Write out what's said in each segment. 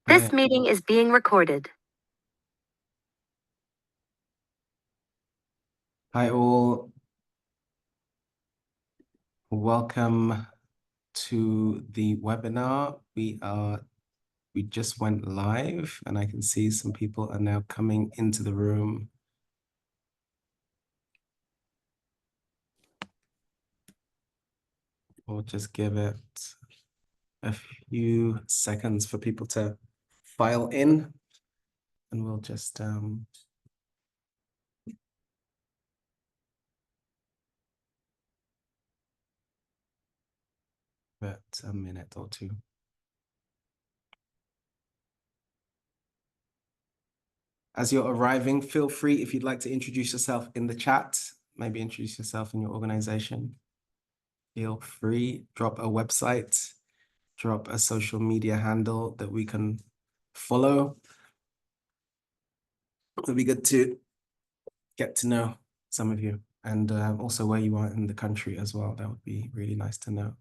This meeting is being recorded. Hi all, welcome to the webinar. We just went live and I can see some people are now coming into the room. We'll just give it a few seconds for people to file in and we'll just give it a minute or two. As you're arriving, feel free if you'd like to introduce yourself in the chat, maybe introduce yourself in your organization. Feel free, drop a website, drop a social media handle that we can follow. It'll be good to get to know some of you and also where you are in the country as well. That would be really nice to know.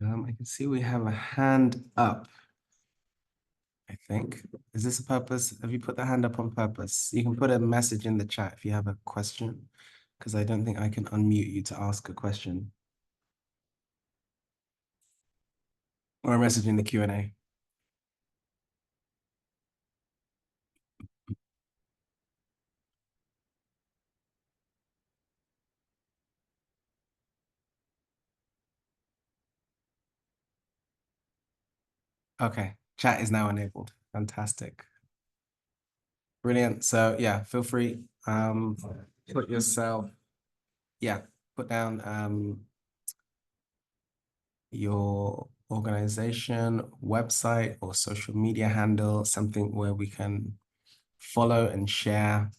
I can see we have a hand up, I think. Is this a purpose? Have you put the hand up on purpose? You can put a message in the chat if you have a question, because I don't think I can unmute you to ask a question. Or a message in the Q&A. Okay, chat is now enabled. Fantastic. Brilliant. So yeah, feel free, put yourself, put down your organization, website or social media handle, something where we can follow and share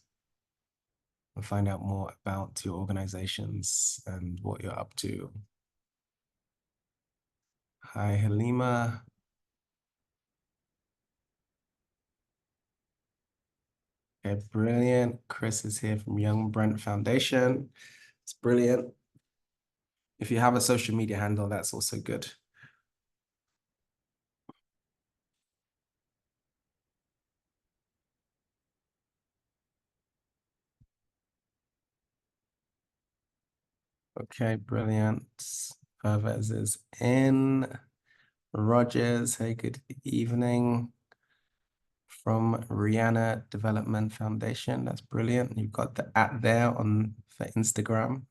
and find out more about your organizations and what you're up to. Hi, Halima. Okay, brilliant. Chris is here from Young Brent Foundation. It's brilliant. If you have a social media handle, that's also good. Okay, brilliant. Pervez is in. Rogers, hey, good evening. From Rihanna Development Foundation. That's brilliant. You've got the @ there for Instagram,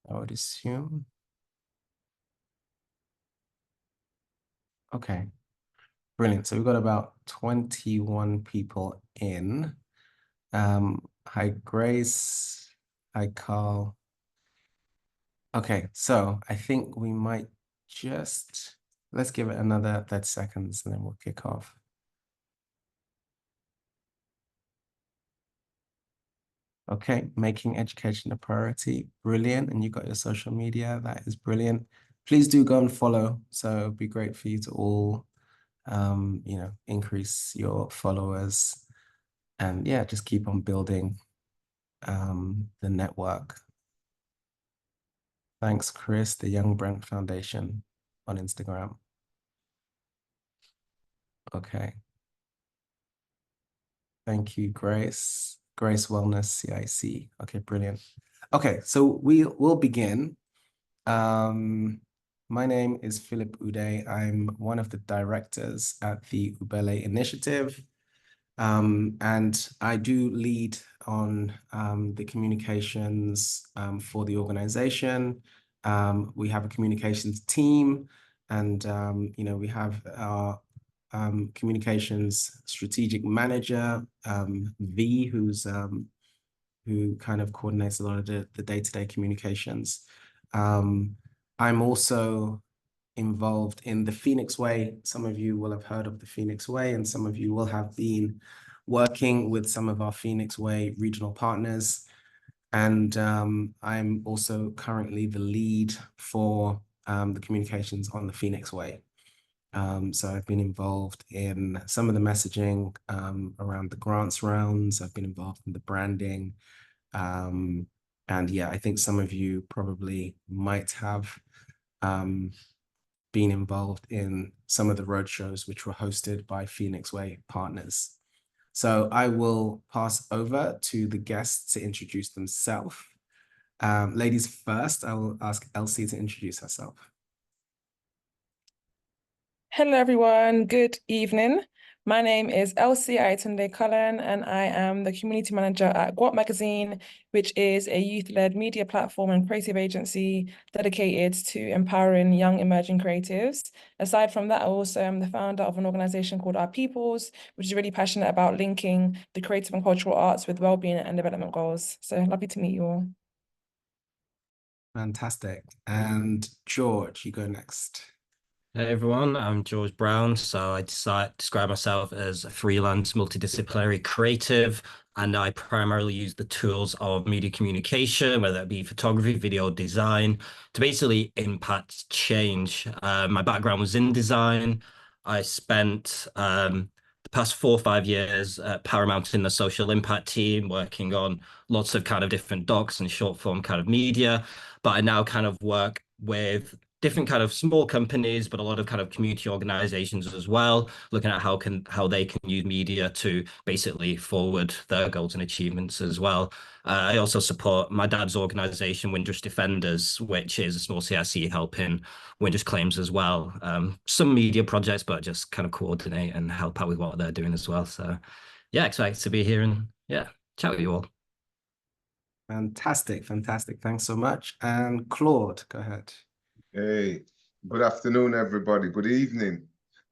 I would assume. Okay, brilliant. So we've got about 21 people in. Hi, Grace. Hi, Carl. Okay, so I think we might let's give it another 30 seconds and then we'll kick off. Okay, making education a priority. Brilliant. And you got your social media. That is brilliant. Please do go and follow. So it'd be great for you to all, increase your followers and yeah, just keep on building the network. Thanks, Chris, the Young Brent Foundation on Instagram. Okay. Thank you, Grace. Grace Wellness CIC. Okay, brilliant. Okay, so we'll begin. My name is Philip Uday. I'm one of the directors at the Ubele Initiative. And I do lead on the communications for the organization. We have a communications team and, we have our communications strategic manager, V, who kind of coordinates a lot of the day-to-day communications. I'm also involved in the Phoenix Way. Some of you will have heard of the Phoenix Way, and some of you will have been working with some of our Phoenix Way regional partners. And I'm also currently the lead for the communications on the Phoenix Way. So I've been involved in some of the messaging around the grants rounds. I've been involved in the branding. And yeah, I think some of you probably might have been involved in some of the roadshows which were hosted by Phoenix Way Partners. So I will pass over to the guests to introduce themselves. Ladies first, I will ask Elsie to introduce herself. Hello, everyone. Good evening. My name is Elsie Aitunde Cullen, and I am the community manager at Guap Magazine, which is a youth-led media platform and creative agency dedicated to empowering young emerging creatives. Aside from that, I also am the founder of an organization called Our Peoples, which is really passionate about linking the creative and cultural arts with well-being and development goals. So lovely to meet you all. Fantastic. And George, you go next. Hey everyone, I'm George Brown. So I describe myself as a freelance multidisciplinary creative, and I primarily use the tools of media communication, whether it be photography, video, design, to basically impact change. My background was in design. I spent the past 4 or 5 years at Paramount in the social impact team, working on lots of kind of different docs and short form kind of media. But I now kind of work with different kind of small companies, but a lot of kind of community organizations as well, looking at how they can use media to basically forward their goals and achievements as well. I also support my dad's organization, Windrush Defenders, which is a small CSC helping Windrush claims as well. Some media projects, but just kind of coordinate and help out with what they're doing as well. So yeah, excited to be here and yeah, chat with you all. Fantastic, fantastic. Thanks so much. And Claude, go ahead. Hey, good afternoon, everybody. Good evening.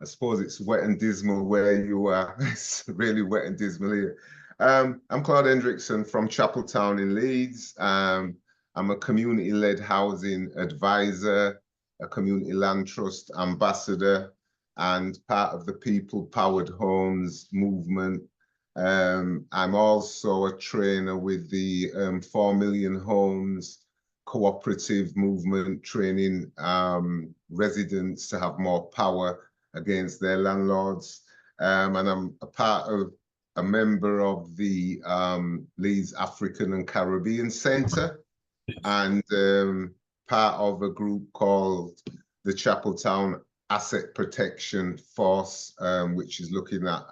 I suppose it's wet and dismal where you are. It's really wet and dismal here. I'm Claude Hendrickson from Chapeltown in Leeds. I'm a community-led housing advisor, a community land trust ambassador, and part of the People-Powered Homes movement. I'm also a trainer with the 4 Million Homes cooperative movement, training residents to have more power against their landlords. And I'm a member of the Leeds African and Caribbean Centre, and part of a group called the Chapeltown Asset Protection Force, which is looking at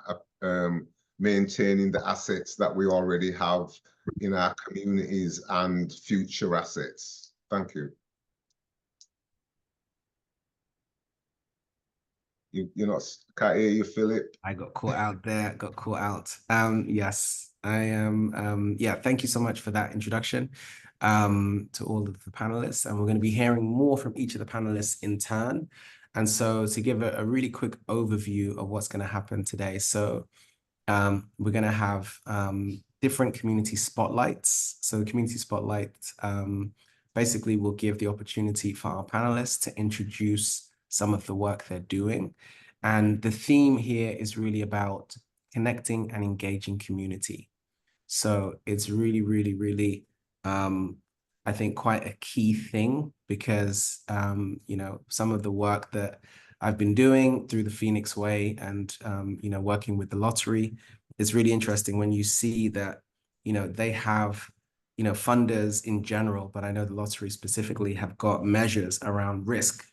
maintaining the assets that we already have in our communities and future assets. Thank you. You're not, can't hear you, Philip. I got caught out there, got caught out. Yes, I am. Yeah, thank you so much for that introduction to all of the panelists. And we're going to be hearing more from each of the panelists in turn. And so to give a really quick overview of what's going to happen today. So we're going to have different community spotlights. So the community spotlight basically will give the opportunity for our panelists to introduce some of the work they're doing. And the theme here is really about connecting and engaging community. So it's really, really, really, I think, quite a key thing because, you know, some of the work that I've been doing through the Phoenix Way and, you know, working with the lottery, it's really interesting when you see that, you know, they have, you know, funders in general, but I know the lottery specifically have got measures around risk,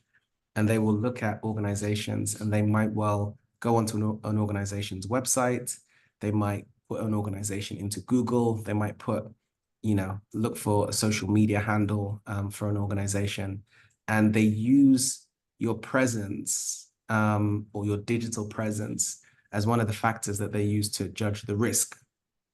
and they will look at organizations and they might well go onto an organization's website. They might put an organization into Google. They might put, you know, look for a social media handle for an organization, and they use your presence or your digital presence as one of the factors that they use to judge the risk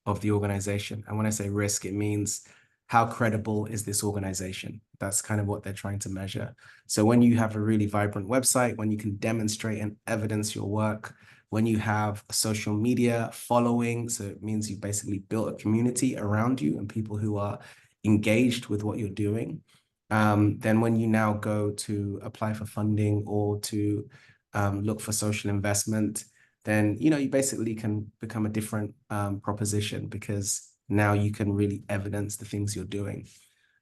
of the organization. And when I say risk, it means how credible is this organization? That's kind of what they're trying to measure. So when you have a really vibrant website, when you can demonstrate and evidence your work, when you have a social media following, so it means you've basically built a community around you and people who are engaged with what you're doing. Then when you now go to apply for funding or to look for social investment, then, you know, you basically can become a different proposition because now you can really evidence the things you're doing.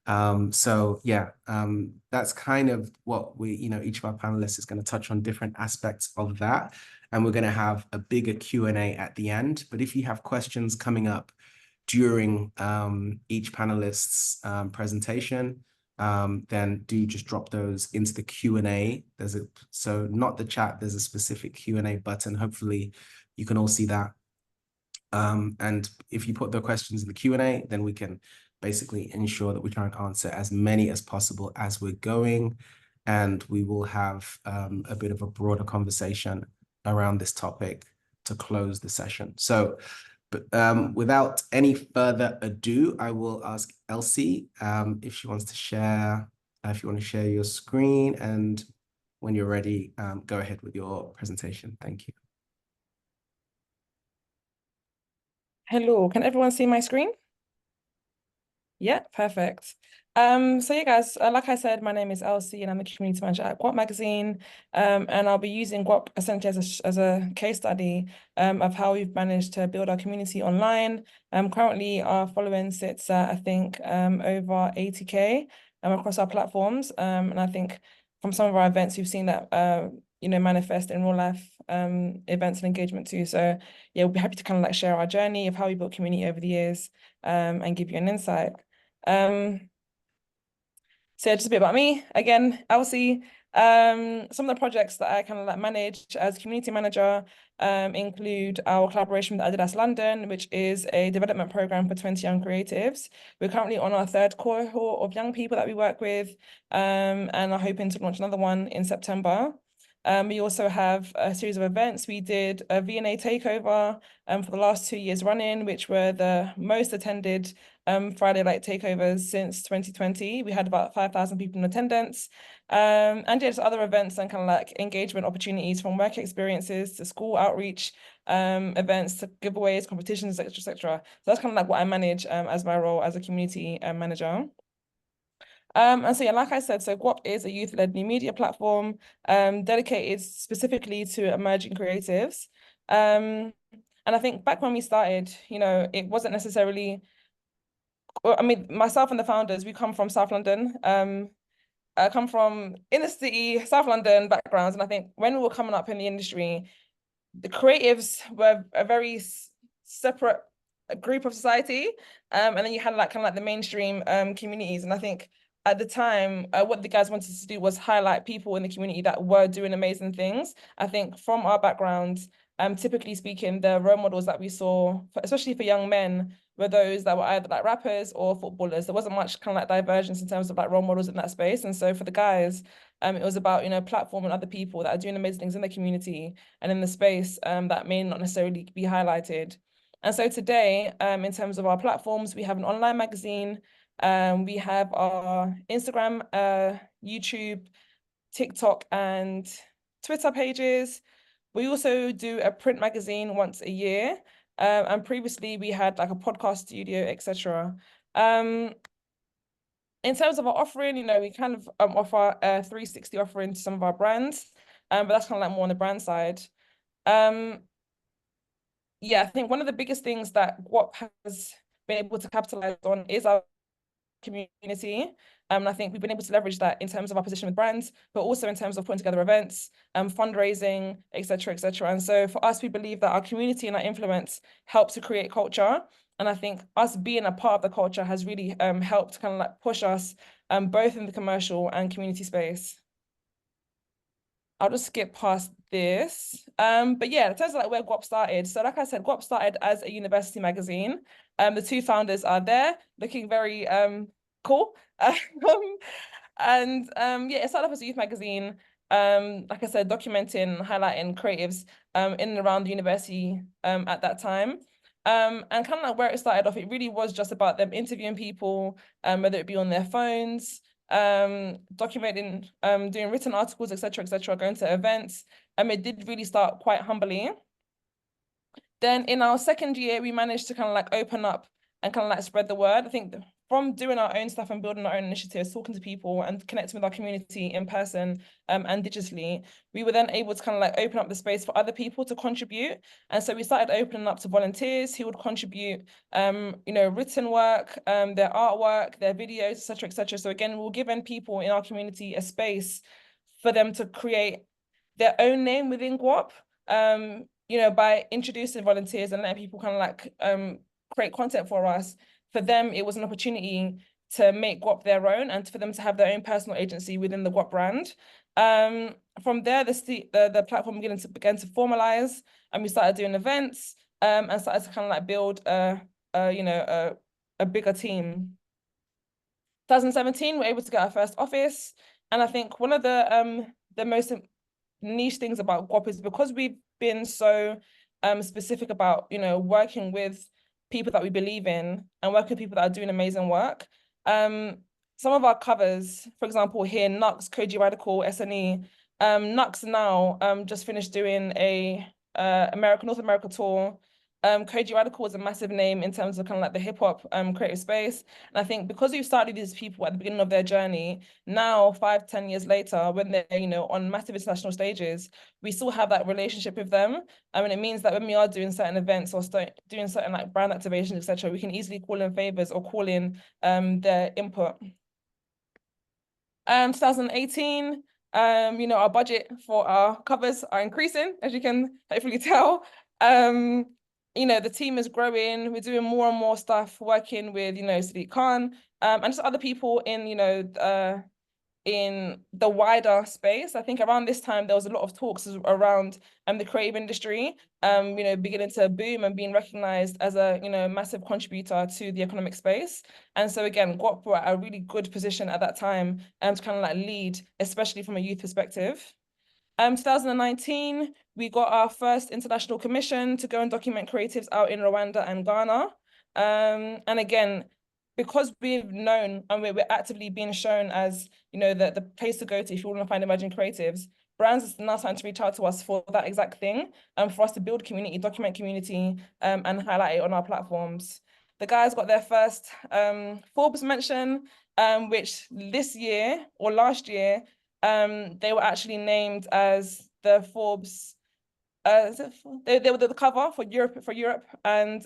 So yeah, that's kind of what we, each of our panelists is going to touch on different aspects of that. And we're going to have a bigger Q&A at the end. But if you have questions coming up during each panelist's presentation, then do just drop those into the Q&A. So not the chat, there's a specific Q&A button. Hopefully you can all see that. And if you put the questions in the Q&A, then we can basically ensure that we try and answer as many as possible as we're going. And we will have a bit of a broader conversation around this topic to close the session. So, but without any further ado, I will ask Elsie if she wants to share, if you want to share your screen, and when you're ready, go ahead with your presentation. Thank you. Hello, can everyone see my screen? Yeah, perfect. So yeah, guys, like I said, my name is Elsie and I'm the community manager at GWOP magazine. And I'll be using GWOP essentially as a case study of how we've managed to build our community online. Currently our following sits at, I think, over 80K across our platforms. And I think from some of our events, we've seen that manifest in real life events and engagement too. So yeah, we'll be happy to kind of like share our journey of how we built community over the years and give you an insight. So just a bit about me. Again, Elsie. Some of the projects that I kind of like manage as community manager include our collaboration with Adidas London, which is a development program for 20 young creatives. We're currently on our third cohort of young people that we work with, and are hoping to launch another one in September. We also have a series of events. We did a V&A takeover for the last 2 years running, which were the most attended Friday Light takeovers since 2020. We had about 5,000 people in attendance. And yeah, just other events and kind of like engagement opportunities, from work experiences to school outreach events to giveaways, competitions, etc., etc. So that's kind of like what I manage as my role as a community manager. And so yeah, like I said, so GWOP is a youth-led new media platform dedicated specifically to emerging creatives. And I think back when we started, it wasn't necessarily, I mean, myself and the founders, we come from South London. I come from inner city, South London backgrounds. And I think when we were coming up in the industry, the creatives were a very separate group of society. And then you had like kind of like the mainstream communities. And I think at the time, what the guys wanted to do was highlight people in the community that were doing amazing things. I think from our backgrounds, typically speaking, the role models that we saw, especially for young men, were those that were either like rappers or footballers. There wasn't much kind of like divergence in terms of like role models in that space. And so for the guys, it was about, platforming other people that are doing amazing things in the community and in the space that may not necessarily be highlighted. And so today, in terms of our platforms, we have an online magazine, we have our Instagram, YouTube, TikTok, and Twitter pages. We also do a print magazine once a year. And previously we had like a podcast studio, etc. In terms of our offering, we kind of offer a 360 offering to some of our brands, but that's kind of like more on the brand side. Yeah, I think one of the biggest things that GWOP has been able to capitalize on is our community. And I think we've been able to leverage that in terms of our position with brands, but also in terms of putting together events, fundraising, etc., etc. And so for us, we believe that our community and our influence help to create culture. And I think us being a part of the culture has really helped kind of like push us both in the commercial and community space. I'll just skip past this. But yeah, in terms of like where GWOP started. So like I said, GWOP started as a university magazine. The two founders are there looking very cool. And yeah, it started off as a youth magazine. Like I said, documenting, highlighting creatives in and around the university at that time. And kind of like where it started off, it really was just about them interviewing people, whether it be on their phones, documenting, doing written articles, etc., etc., going to events. It did really start quite humbly. Then in our second year, we managed to kind of like open up and kind of like spread the word. I think from doing our own stuff and building our own initiatives, talking to people and connecting with our community in person and digitally, we were then able to kind of like open up the space for other people to contribute. And so we started opening up to volunteers who would contribute, written work, their artwork, their videos, etc., etc. So again, we're giving people in our community a space for them to create their own name within GWOP, by introducing volunteers and letting people kind of like create content for us. For them, it was an opportunity to make GWOP their own and for them to have their own personal agency within the GWOP brand. From there, the platform began to formalize, and we started doing events and started to kind of like build a bigger team. 2017, we were able to get our first office, and I think one of the most niche things about GWOP is because we've been so specific about working with people that we believe in and working with people that are doing amazing work. Some of our covers, for example, here, Nux, Koji Radical, SNE. Nux now just finished doing a North America tour. Koji Radical was a massive name in terms of kind of like the hip hop creative space. And I think because we've started these people at the beginning of their journey, now 5-10 years later, when they're on massive international stages, we still have that relationship with them. I mean, it means that when we are doing certain events or doing certain like brand activations, etc., we can easily call in favors or call in their input. 2018. Our budget for our covers are increasing, as you can hopefully tell. The team is growing. We're doing more and more stuff, working with, Sadiq Khan, and just other people in, in the wider space. I think around this time, there was a lot of talks around the creative industry, beginning to boom and being recognized as a, massive contributor to the economic space. And so again, GWOP were at a really good position at that time to kind of like lead, especially from a youth perspective. 2019, we got our first international commission to go and document creatives out in Rwanda and Ghana. And again, because we've known and we're actively being shown as, the place to go to if you want to find emerging creatives, brands is now starting to reach out to us for that exact thing, for us to build community, document community, and highlight it on our platforms. The guys got their first Forbes mention, which this year or last year, they were actually named as the Forbes. They were the cover for Europe, and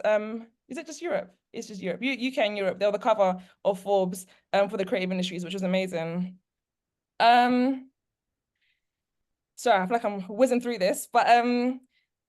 is it just Europe? It's just Europe. UK and Europe. They were the cover of Forbes for the creative industries, which was amazing. Sorry, I feel like I'm whizzing through this, but in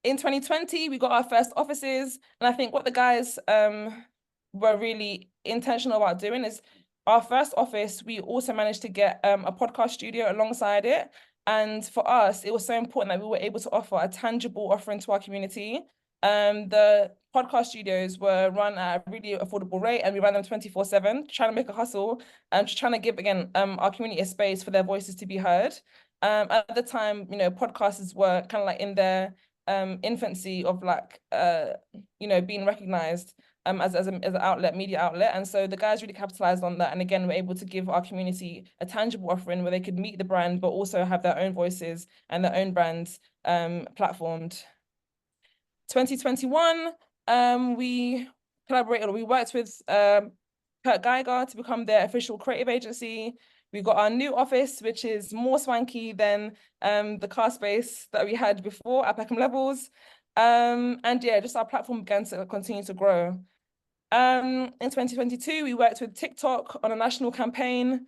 2020 we got our first offices, and I think what the guys were really intentional about doing is our first office, we also managed to get a podcast studio alongside it. And for us, it was so important that we were able to offer a tangible offering to our community. The podcast studios were run at a really affordable rate, and we ran them 24/7, trying to make a hustle and just trying to give, again, our community a space for their voices to be heard. At the time, podcasters were kind of like in their infancy of like, being recognized as an outlet, media outlet. And so the guys really capitalized on that. And again, we're able to give our community a tangible offering where they could meet the brand, but also have their own voices and their own brands platformed. 2021, we collaborated, we worked with Kurt Geiger to become their official creative agency. We got our new office, which is more swanky than the car space that we had before at Peckham Levels. And yeah, just our platform began to continue to grow. In 2022, we worked with TikTok on a national campaign.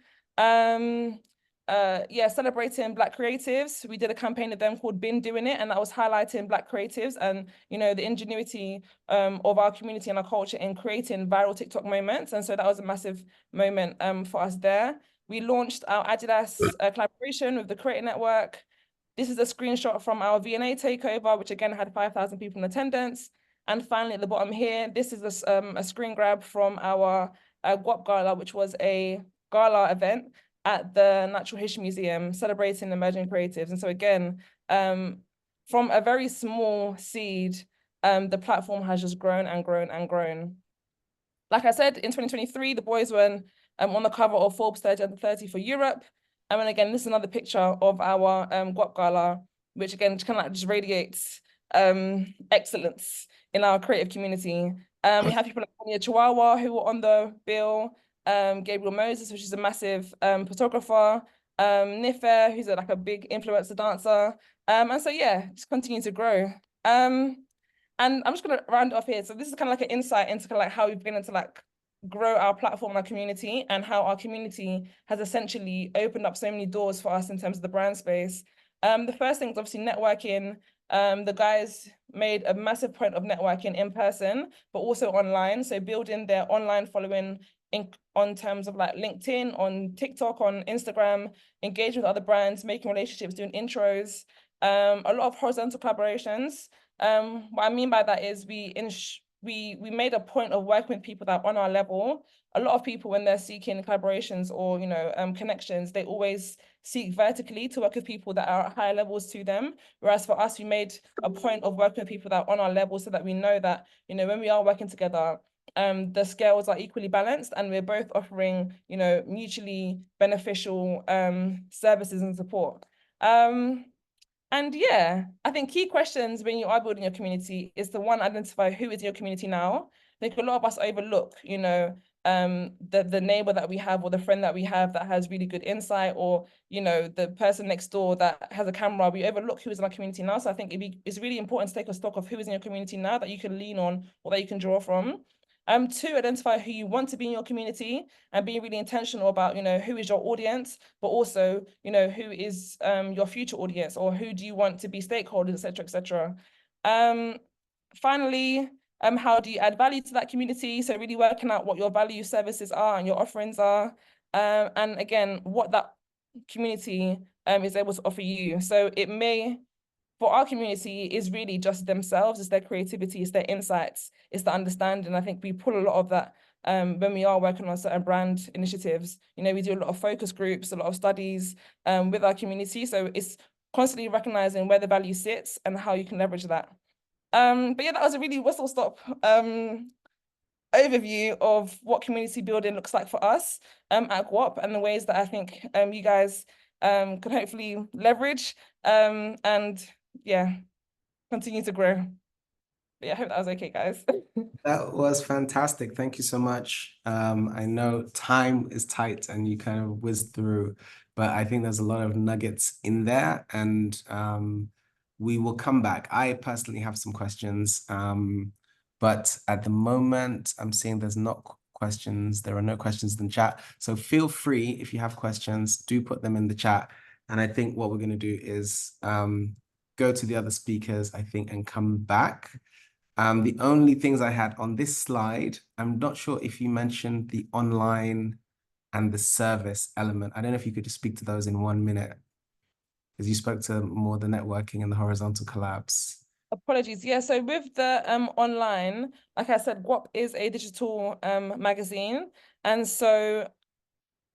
Celebrating Black creatives. We did a campaign with them called Been Doing It, and that was highlighting Black creatives and, the ingenuity of our community and our culture in creating viral TikTok moments. And so that was a massive moment for us there. We launched our Adidas collaboration with the Creator Network. This is a screenshot from our V&A takeover, which again had 5,000 people in attendance. And finally, at the bottom here, this is a screen grab from our GWOP Gala, which was a gala event at the Natural History Museum celebrating emerging creatives. And so again, from a very small seed, the platform has just grown and grown and grown. Like I said, in 2023, the boys were on the cover of Forbes 30 Under 30 for Europe. And then again, this is another picture of our GWOP Gala, which again kind of like just radiates excellence in our creative community. We have people like Tanya Chihuahua who were on the bill. Gabriel Moses, which is a massive photographer, Nifer, who's like a big influencer dancer. And so yeah, just continue to grow. And I'm just gonna round it off here. So this is kind of like an insight into kind of like how we've been able to like grow our platform, our community, and how our community has essentially opened up so many doors for us in terms of the brand space. The first thing is obviously networking. The guys made a massive point of networking in person, but also online. So building their online following on terms of like LinkedIn, on TikTok, on Instagram, engage with other brands, making relationships, doing intros, a lot of horizontal collaborations. What I mean by that is we made a point of working with people that are on our level. A lot of people, when they're seeking collaborations or connections, they always seek vertically to work with people that are at higher levels to them. Whereas for us, we made a point of working with people that are on our level so that we know that when we are working together, the scales are equally balanced and we're both offering mutually beneficial services and support. And yeah, I think key questions when you are building your community is to one, identify who is your community now. I think a lot of us overlook, the neighbor that we have or the friend that we have that has really good insight, or, the person next door that has a camera. We overlook who is in our community now. So I think it's really important to take a stock of who is in your community now that you can lean on or that you can draw from. Two, identify who you want to be in your community and be really intentional about, who is your audience, but also, who is your future audience, or who do you want to be stakeholders, et cetera, et cetera. Finally, how do you add value to that community? So really working out what your value services are and your offerings are. And again, what that community is able to offer you. So it may, for our community, is really just themselves, it's their creativity, it's their insights, it's the understanding. I think we pull a lot of that when we are working on certain brand initiatives. We do a lot of focus groups, a lot of studies with our community. So it's constantly recognizing where the value sits and how you can leverage that. But yeah, that was a really whistle-stop overview of what community building looks like for us at GWOP, and the ways that I think you guys can hopefully leverage and yeah, continue to grow. But yeah, I hope that was okay, guys. That was fantastic. Thank you so much. I know time is tight and you kind of whizzed through, but I think there's a lot of nuggets in there, and we will come back. I personally have some questions, but at the moment I'm seeing there's not questions. There are no questions in the chat. So feel free, if you have questions, do put them in the chat. And I think what we're going to do is go to the other speakers, I think, and come back. The only things I had on this slide, I'm not sure if you mentioned the online and the service element. I don't know if you could just speak to those in 1 minute, because you spoke to more the networking and the horizontal collabs. Apologies. Yeah, so with the online, like I said, GWOP is a digital magazine. And so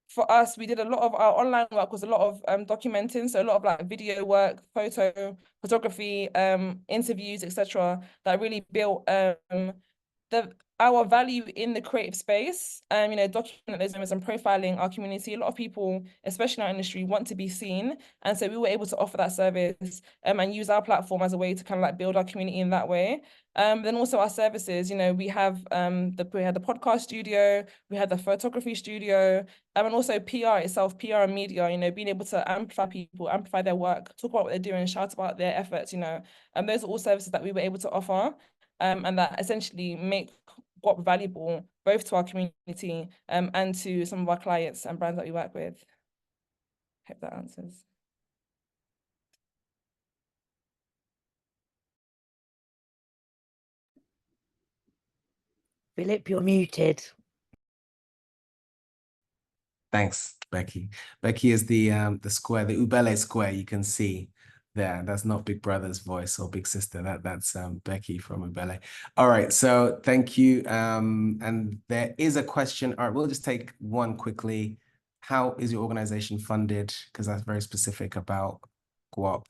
for us, we did a lot of our online work, was a lot of documenting, so a lot of like video work, photography, interviews, etc., that really built our value in the creative space. Documenting those moments and profiling our community. A lot of people, especially in our industry, want to be seen, and so we were able to offer that service and use our platform as a way to kind of like build our community in that way. Then also our services, we have we had the podcast studio, we had the photography studio, and also PR itself, PR and media, being able to amplify people, amplify their work, talk about what they're doing, shout about their efforts, and those are all services that we were able to offer, and that essentially make GWOP valuable both to our community and to some of our clients and brands that we work with. Hope that answers. Philip, you're muted. Thanks, Becky. Becky is the square, the Ubele square you can see there. That's not Big Brother's voice or Big Sister. That's Becky from Ubele. All right, so thank you. And there is a question. All right, we'll just take one quickly. How is your organization funded? Because that's very specific about GWOP.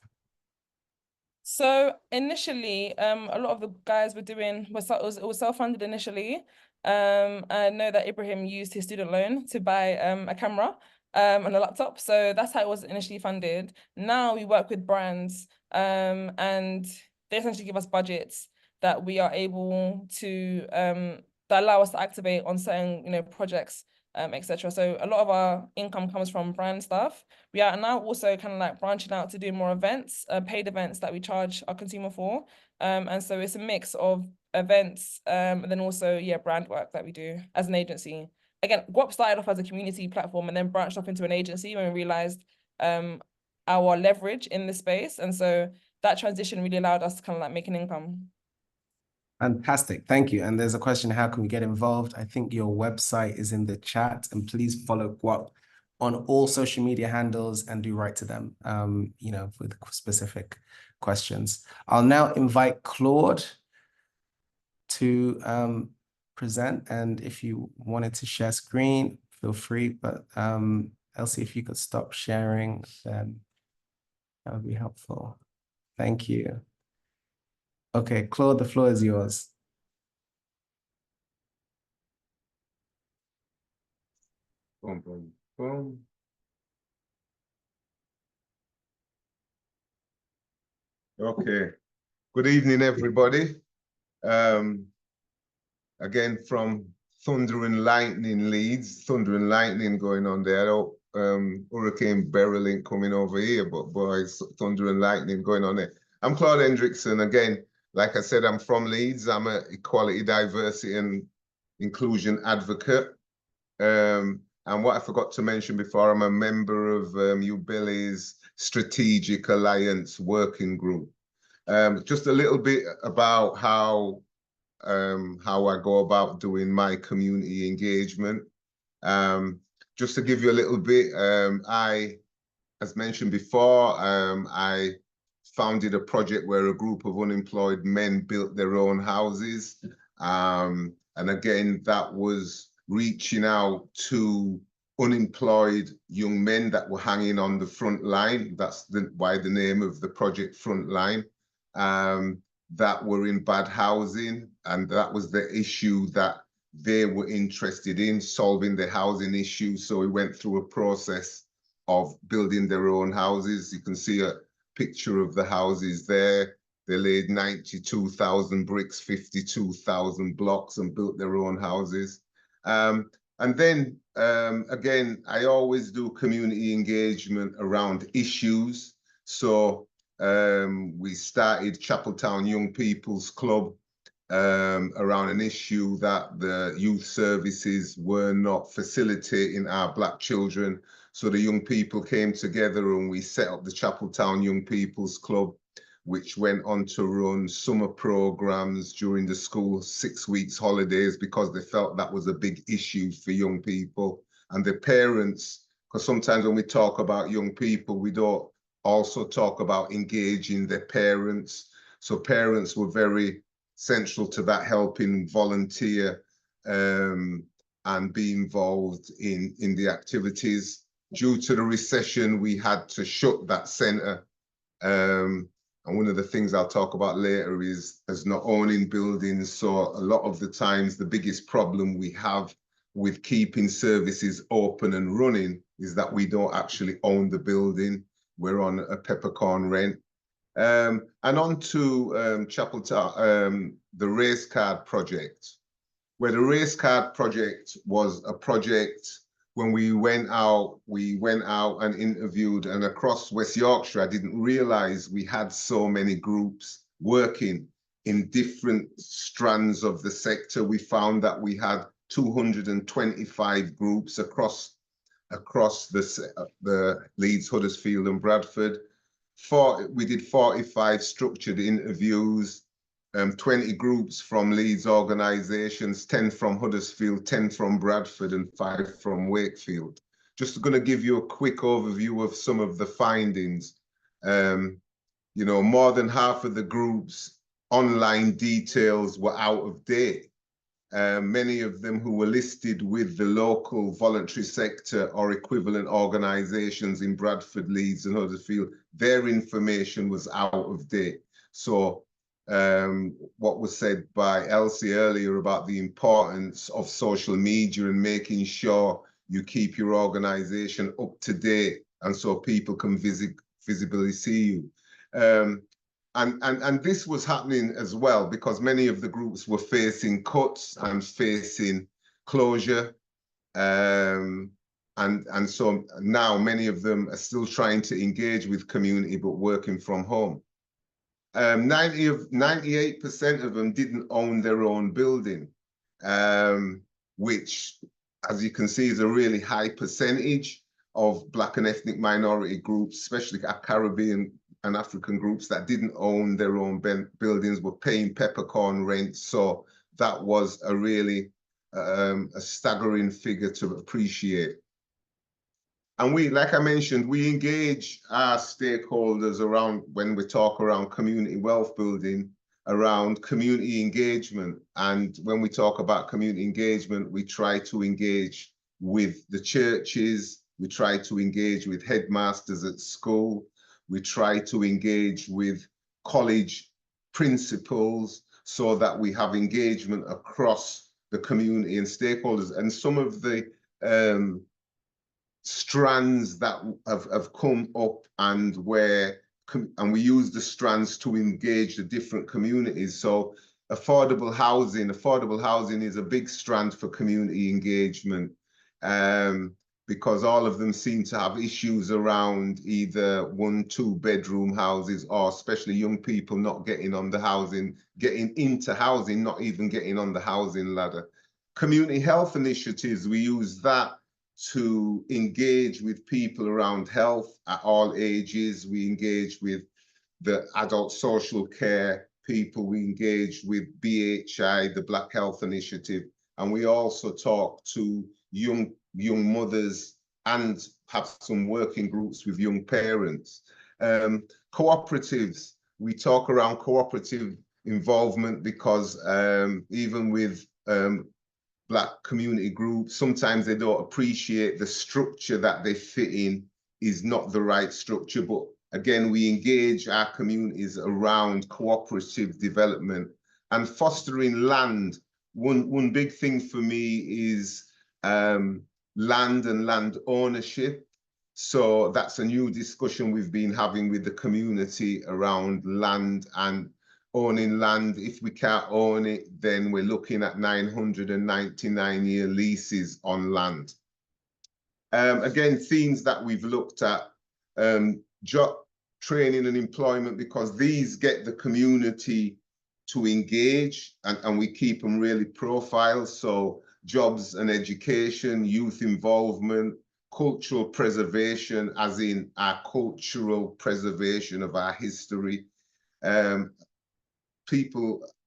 So initially, a lot of the guys it was self-funded initially. I know that Ibrahim used his student loan to buy a camera and a laptop. So that's how it was initially funded. Now we work with brands and they essentially give us budgets that we are able to that allow us to activate on certain projects etc. So a lot of our income comes from brand stuff. We are now also kind of like branching out to do more events, paid events that we charge our consumer for. And so it's a mix of events, and then also, yeah, brand work that we do as an agency. Again, GWOP started off as a community platform and then branched off into an agency when we realized our leverage in this space. And so that transition really allowed us to kind of like make an income. Fantastic. Thank you. And there's a question, how can we get involved? I think your website is in the chat, and please follow GWOP on all social media handles and do write to them, you know, with specific questions. I'll now invite Claude to present. And if you wanted to share screen, feel free, but Elsie, if you could stop sharing, then that would be helpful. Thank you. Okay, Claude, the floor is yours. Boom, boom, boom. Okay. Good evening, everybody. Again, from Thunder and Lightning Leeds, Thunder and Lightning going on there. Hurricane Beryl ain't coming over here, but boys, Thunder and Lightning going on there. I'm Claude Hendrickson. Again, like I said, I'm from Leeds. I'm an equality, diversity, and inclusion advocate. And what I forgot to mention before, I'm a member of Ubile's Strategic Alliance Working Group. Just a little bit about how I go about doing my community engagement. Just to give you a little bit, as mentioned before, I founded a project where a group of unemployed men built their own houses. And again, that was reaching out to unemployed young men that were hanging on the front line. That's why the name of the project, Frontline, that were in bad housing. And that was the issue that they were interested in, solving the housing issue. So we went through a process of building their own houses. You can see a picture of the houses there. They laid 92,000 bricks, 52,000 blocks, and built their own houses. And then, again, I always do community engagement around issues. So we started Chapeltown Young People's Club around an issue that the youth services were not facilitating our Black children. So the young people came together and we set up the Chapeltown Young People's Club, which went on to run summer programs during the school 6 weeks holidays, because they felt that was a big issue for young people and their parents. Because sometimes when we talk about young people, we don't also talk about engaging their parents. So parents were very central to that, helping volunteer and be involved in the activities. Due to the recession, we had to shut that centre. And one of the things I'll talk about later is not owning buildings. So a lot of the times, the biggest problem we have with keeping services open and running is that we don't actually own the building. We're on a peppercorn rent. And on to Chapeltown, the race card project, where the race card project was a project. When we went out and interviewed, and across West Yorkshire, I didn't realize we had so many groups working in different strands of the sector. We found that we had 225 groups across the Leeds, Huddersfield and Bradford. We did 45 structured interviews, 20 groups from Leeds organisations, 10 from Huddersfield, 10 from Bradford, and 5 from Wakefield. Just going to give you a quick overview of some of the findings. You know, more than half of the groups' online details were out of date. Many of them who were listed with the local voluntary sector or equivalent organisations in Bradford, Leeds and Huddersfield, their information was out of date. So what was said by Elsie earlier about the importance of social media and making sure you keep your organisation up to date, and so people can visibly see you. And this was happening as well because many of the groups were facing cuts and facing closure. And so now many of them are still trying to engage with community, but working from home. 98% of them didn't own their own building, which, as you can see, is a really high percentage of Black and ethnic minority groups, especially Caribbean and African groups that didn't own their own buildings, were paying peppercorn rent. So that was a really a staggering figure to appreciate. And we, like I mentioned, we engage our stakeholders around, when we talk around community wealth building, around community engagement. And when we talk about community engagement, we try to engage with the churches, we try to engage with headmasters at school, we try to engage with college principals, so that we have engagement across the community and stakeholders. And some of the strands that have come up, and we use the strands to engage the different communities. So affordable housing is a big strand for community engagement, because all of them seem to have issues around either 1-2 bedroom houses, or especially young people not getting into housing, not even getting on the housing ladder. Community health initiatives, we use that to engage with people around health at all ages. We engage with the adult social care people, we engage with BHI, the Black Health Initiative, and we also talk to young mothers and have some working groups with young parents. Cooperatives, we talk around cooperative involvement, because even with Black community groups, sometimes they don't appreciate the structure that they fit in is not the right structure. But again, we engage our communities around cooperative development and fostering land. One big thing for me is land and land ownership. So that's a new discussion we've been having with the community around land and owning land. If we can't own it, then we're looking at 999-year leases on land. Again, themes that we've looked at, job training and employment, because these get the community to engage, and we keep them really profiled. So jobs and education, youth involvement, cultural preservation, as in our cultural preservation of our history.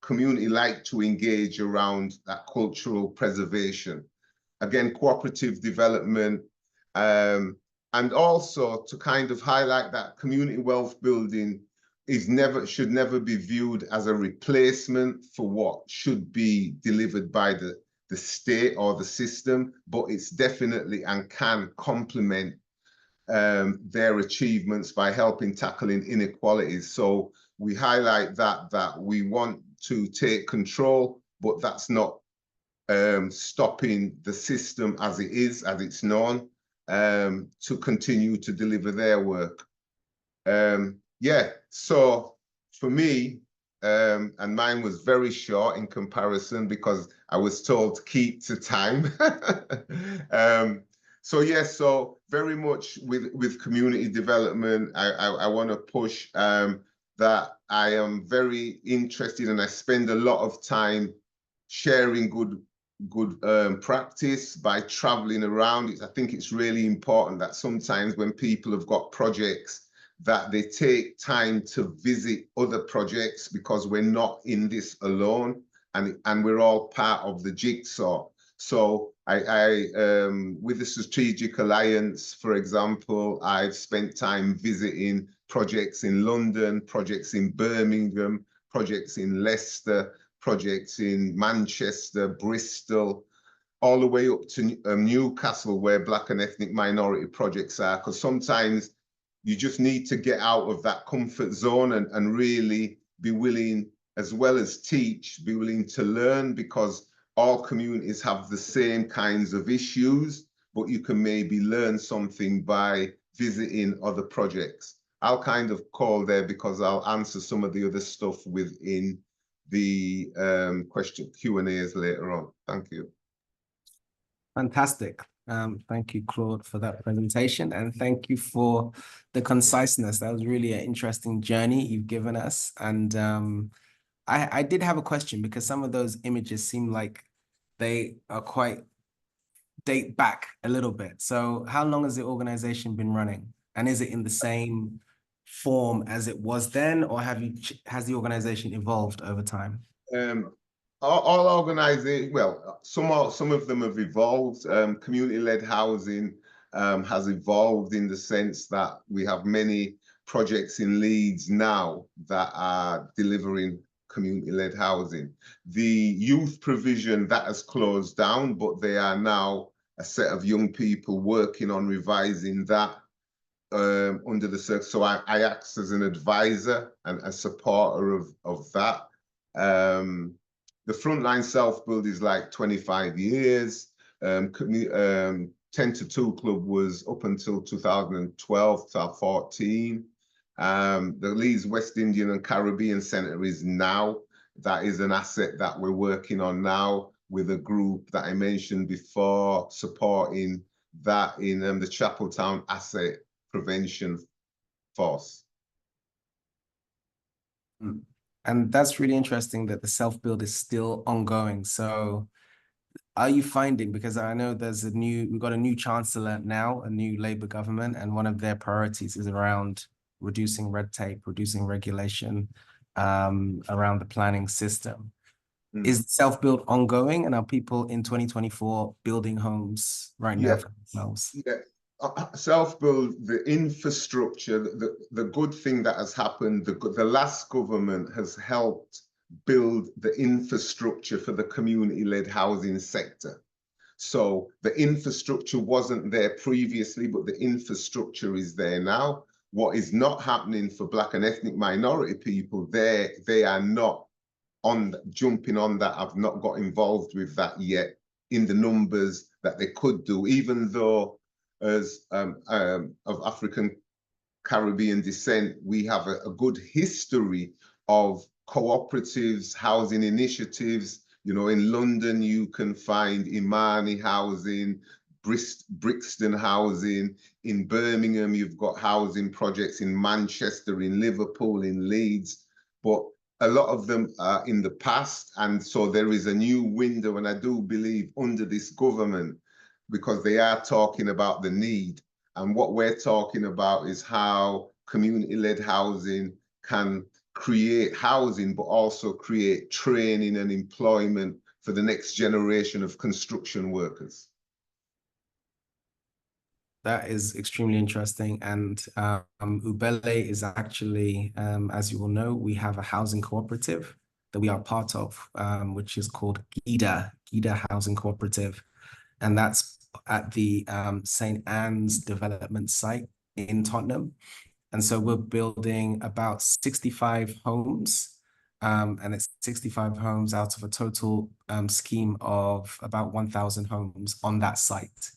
Community like to engage around that cultural preservation. Again, cooperative development, and also to kind of highlight that community wealth building should never be viewed as a replacement for what should be delivered by the state or the system, but it's definitely and can complement their achievements by helping tackling inequalities. So we highlight that we want to take control, but that's not stopping the system as it is, as it's known, to continue to deliver their work. Yeah, so for me, and mine was very short in comparison because I was told to keep to time. So yes, so very much with community development, I want to push that I am very interested, and I spend a lot of time sharing good practice by traveling around. I think it's really important that sometimes when people have got projects, that they take time to visit other projects, because we're not in this alone, and we're all part of the jigsaw. So I with the Strategic Alliance, for example, I've spent time visiting projects in London, projects in Birmingham, projects in Leicester, projects in Manchester, Bristol, all the way up to Newcastle, where Black and ethnic minority projects are, because sometimes you just need to get out of that comfort zone and really be willing, as well as teach, be willing to learn, because all communities have the same kinds of issues, but you can maybe learn something by visiting other projects. I'll kind of call there, because I'll answer some of the other stuff within the question Q&As later on. Thank you. Fantastic. Thank you, Claude, for that presentation, and thank you for the conciseness. That was really an interesting journey you've given us. And I did have a question, because some of those images seem like they are quite date back a little bit. So how long has the organization been running? And is it in the same form as it was then, or has the organization evolved over time? All organizations, well, some of them have evolved. Community-led housing has evolved in the sense that we have many projects in Leeds now that are delivering community-led housing. The youth provision, that has closed down, but they are now a set of young people working on revising that under the circle. So I act as an advisor and a supporter of that. The frontline self-build is like 25 years. 10 to 2 Club was up until 2012 to 14. The Leeds West Indian and Caribbean Centre is now. That is an asset that we're working on now with a group that I mentioned before, supporting that in the Chapeltown Asset Prevention Force. And that's really interesting that the self-build is still ongoing. So are you finding, because I know we've got a new chancellor now, a new Labour government, and one of their priorities is around reducing red tape, reducing regulation around the planning system. Is self-build ongoing, and are people in 2024 building homes right now for themselves? Yeah. Self-build, the infrastructure, the good thing that has happened, the last government has helped build the infrastructure for the community-led housing sector. So the infrastructure wasn't there previously, but the infrastructure is there now. What is not happening for Black and ethnic minority people, they are not jumping on that, have not got involved with that yet in the numbers that they could do, even though as of African Caribbean descent, we have a good history of cooperatives, housing initiatives. You know, in London, you can find Imani Housing, Brixton Housing. In Birmingham, you've got housing projects in Manchester, in Liverpool, in Leeds. But a lot of them are in the past. And so there is a new window, and I do believe under this government, because they are talking about the need. And what we're talking about is how community-led housing can create housing, but also create training and employment for the next generation of construction workers. That is extremely interesting. And Ubele is actually, as you all know, we have a housing cooperative that we are part of, which is called GIDA Housing Cooperative. And that's at the St. Anne's development site in Tottenham. And so we're building about 65 homes, and it's 65 homes out of a total scheme of about 1,000 homes on that site.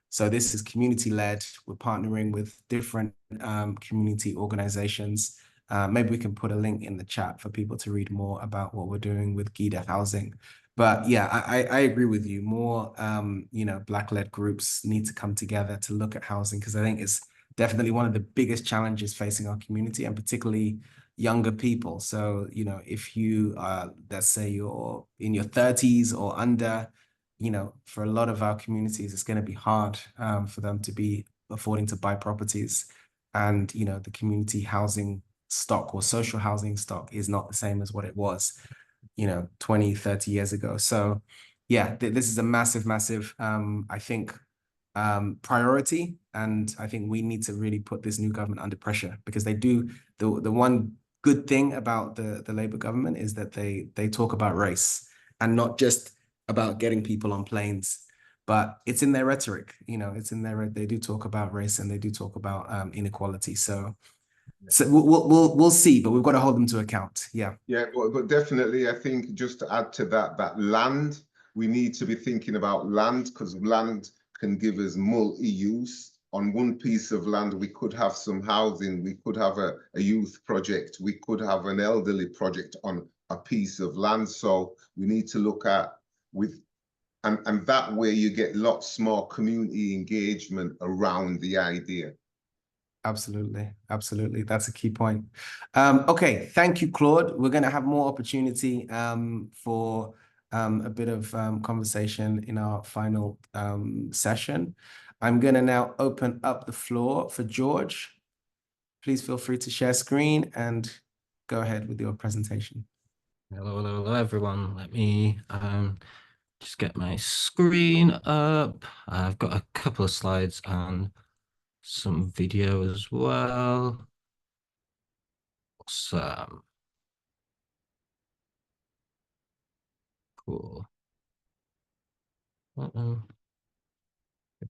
So this is community-led. We're partnering with different community organizations. Maybe we can put a link in the chat for people to read more about what we're doing with GIDA Housing. But yeah, I agree with you. More, Black-led groups need to come together to look at housing, because I think it's definitely one of the biggest challenges facing our community, and particularly younger people. So, if you let's say you're in your 30s or under, for a lot of our communities, it's going to be hard for them to be affording to buy properties. And, the community housing stock or social housing stock is not the same as what it was 20, 30 years ago. So yeah, this is a massive, I think, priority. And I think we need to really put this new government under pressure, because they do, the one good thing about the Labour government is that they talk about race, and not just about getting people on planes, but it's in their rhetoric. It's in they do talk about race, and they do talk about inequality. So we'll see, but we've got to hold them to account. Yeah, but definitely, I think, just to add to that land, we need to be thinking about land, because land can give us multi-use. On one piece of land, we could have some housing, we could have a youth project, we could have an elderly project on a piece of land. So we need to look at, with And that way you get lots more community engagement around the idea. Absolutely. Absolutely. That's a key point. Okay. Thank you, Claude. We're going to have more opportunity for a bit of conversation in our final session. I'm going to now open up the floor for George. Please feel free to share screen and go ahead with your presentation. Hello, everyone. Let me just get my screen up. I've got a couple of slides and some video as well. Awesome. Cool.